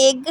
1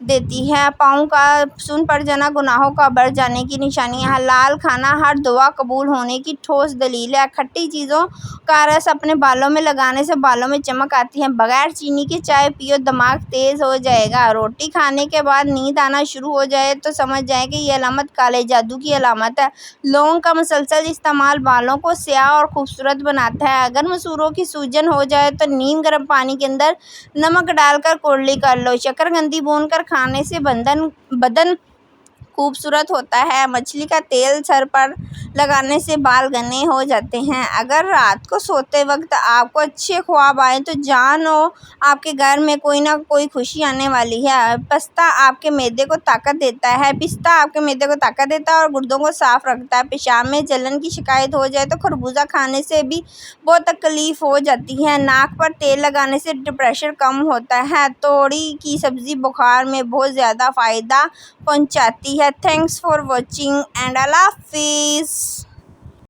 देती है। पाँव का सुन पड़ जाना गुनाहों का बढ़ जाने की निशानी है। हलाल खाना हर दुआ कबूल होने की ठोस दलील है। खट्टी चीज़ों का रस अपने बालों में लगाने से बालों में चमक आती है। बगैर चीनी के चाय पियो, दिमाग तेज हो जाएगा। रोटी खाने के बाद नींद आना शुरू हो जाए तो समझ जाए कि ये अलामत काले जादू की अलामत है। लौंग का मुसलसल इस्तेमाल बालों को स्याह और खूबसूरत बनाता है। अगर मसूड़ों की सूजन हो जाए तो नीम गर्म पानी के अंदर नमक डालकर कुर्ली कर लो। शकरकंदी भूनकर खाने से बदन खूबसूरत होता है। मछली का तेल सर पर लगाने से बाल घने हो जाते हैं। अगर रात को सोते वक्त आपको अच्छे ख्वाब आए तो जानो आपके घर में कोई ना कोई खुशी आने वाली है। पिस्ता आपके मैदे को ताकत देता है और गुर्दों को साफ रखता है। पेशाब में जलन की शिकायत हो जाए तो खरबूजा खाने से भी बहुत तकलीफ हो जाती है। नाक पर तेल लगाने से डिप्रेशन कम होता है। तोड़ी की सब्जी बुखार में बहुत ज़्यादा फ़ायदा पहुंचाती है। थैंक्स फॉर वॉचिंग एंड अल्लाह हाफिज़।